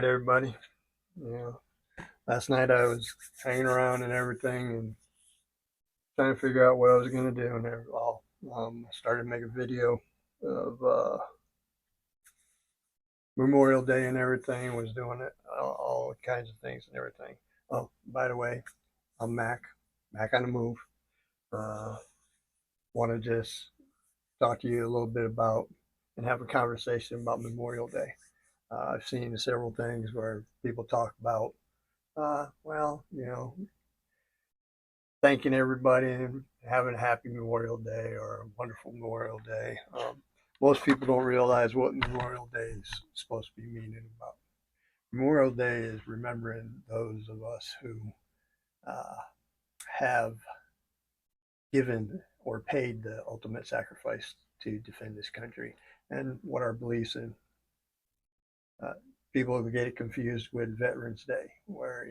right, everybody. You know, last night I was hanging around and everything and trying to figure out what I was going to do. And I started to make a video of Memorial Day and everything, was doing it, all kinds of things and everything. Oh, by the way, I'm Mac on the move. Uh, Want to just talk to you a little bit about and have a conversation about Memorial Day. I've seen several things where people talk about, well, thanking everybody and having a happy Memorial Day or a wonderful Memorial Day. Most people don't realize what Memorial Day is supposed to be meaning about. Memorial Day is remembering those of us who uh, have given or paid the ultimate sacrifice to defend this country and what our beliefs in. Uh, People get it confused with Veterans Day, where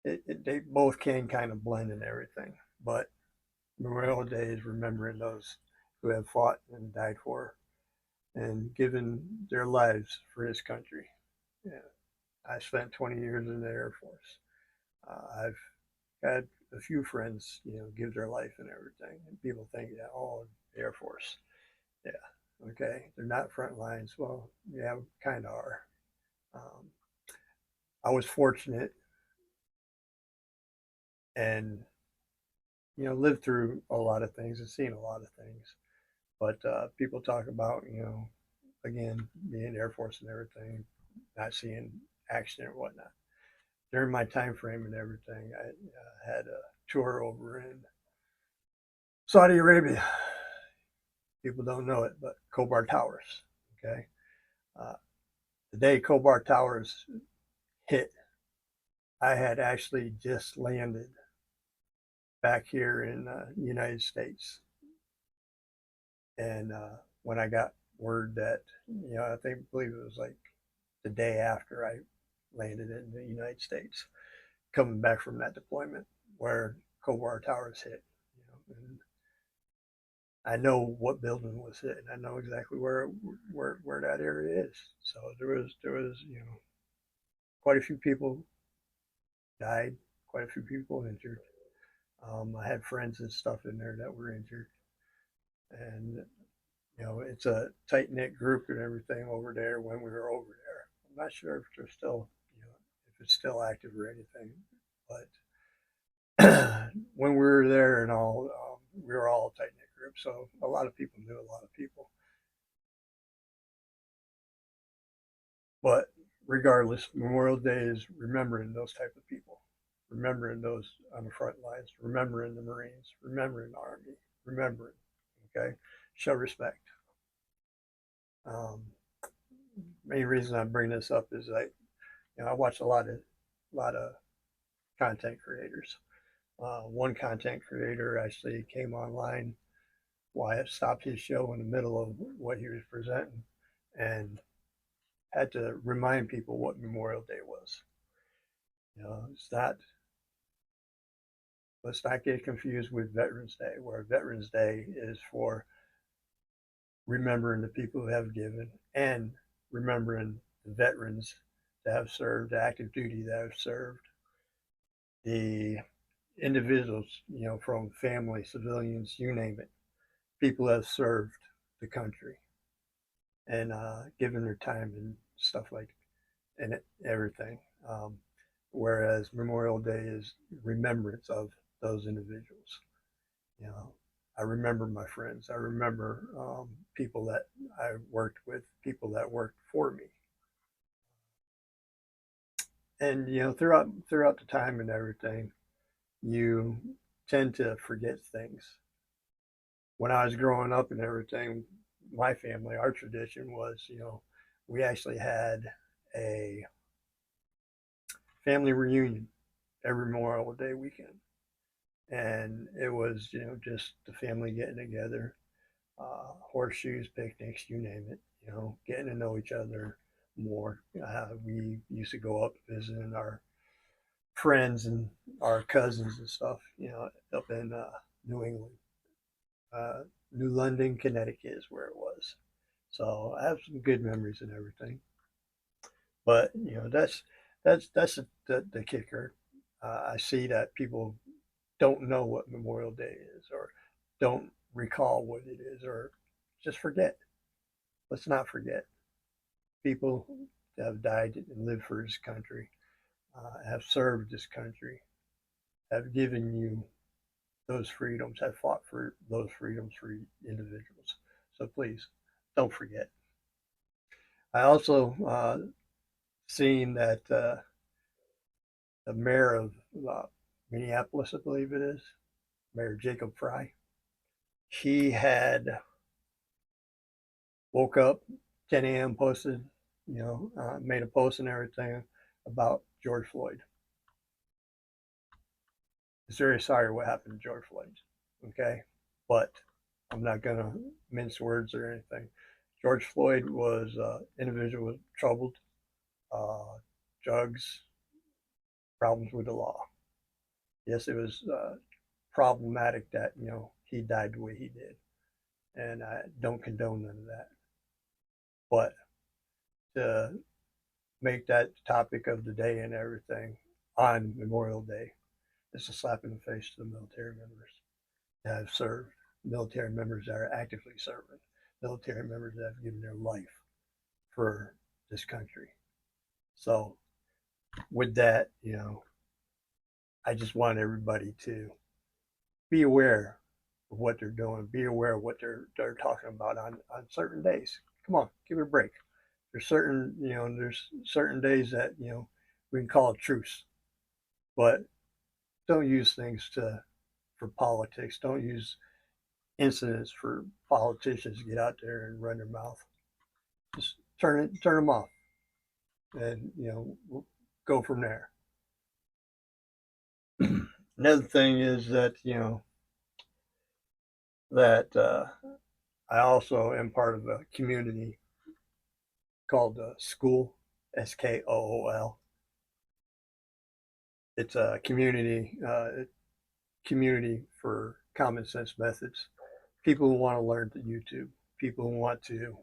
they both can kind of blend in everything, but Memorial Day is remembering those who have fought and died for and given their lives for this country. Yeah. I spent 20 years in the Air Force. I've had a few friends, give their life and everything. And people think, yeah, oh, the Air Force. Yeah, okay. They're not front lines. Well, yeah, kind of are. Um, I was fortunate and, lived through a lot of things and seen a lot of things. But people talk about, again, being Air Force and everything, not seeing action or whatnot. During my time frame and everything, I had a tour over in Saudi Arabia. People don't know it, but Khobar Towers. Okay, uh, the day Khobar Towers hit, I had actually just landed back here in the United States, and when I got word that, believe it was like the day after I landed in the United States, coming back from that deployment where Khobar Towers hit. And I know what building was hit, and I know exactly where that area is. So there was quite a few people died, quite a few people injured. I had friends and stuff in there that were injured, and it's a tight knit group and everything over there. When we were over there, I'm not sure if they're still, if it's still active or anything, but when we were there and all, we were all a tight knit group, so a lot of people knew a lot of people. But regardless, Memorial Day is remembering those type of people, remembering those on the front lines, remembering the Marines, remembering the Army, remembering. Okay, show respect. Um, Main reason I bring this up is I watch a lot of content creators. One content creator actually came online. Wyatt stopped his show in the middle of what he was presenting and had to remind people what Memorial Day was. It's not. Let's not get confused with Veterans Day, where Veterans Day is for remembering the people who have given and remembering the veterans that have served, active duty that have served, the individuals, from family, civilians, you name it, people that have served the country and given their time and stuff like and everything. Whereas Memorial Day is remembrance of those individuals. You know, I remember my friends. I remember people that I worked with, people that worked for me, and throughout the time and everything, you tend to forget things. When I was growing up and everything, my family, our tradition was, we actually had a family reunion every Memorial Day weekend, and it was, just the family getting together, horseshoes, picnics, you name it, getting to know each other more. We used to go up visiting our friends and our cousins and stuff, up in New England. New London, Connecticut is where it was. So I have some good memories and everything. But that's the kicker. I see that people don't know what Memorial Day is, or don't recall what it is, or just forget. Let's not forget. People have died and lived for this country, have served this country, have given you those freedoms, have fought for those freedoms for individuals. So please, don't forget. I also seen that the mayor of uh, Minneapolis, I believe it is, Mayor Jacob Frey, he had woke up 10 a.m. posted, made a post and everything about George Floyd. He's very sorry what happened to George Floyd. Okay, but I'm not gonna mince words or anything. George Floyd was an individual with troubled uh, drugs, problems with the law. Yes, it was problematic that he died the way he did, and I don't condone none of that. But to make that topic of the day and everything on Memorial Day, it's a slap in the face to the military members that have served, military members that are actively serving, military members that have given their life for this country. So with that, I just want everybody to be aware of what they're doing, be aware of what they're talking about on certain days. Come on, give it a break. There's certain days that we can call a truce, but don't use things to for politics. Don't use incidents for politicians to get out there and run their mouth. Just turn them off, and we'll go from there. Another thing is that that I also am part of a community called School, SKOOL. It's a community for common sense methods. People who want to learn the YouTube, people who want to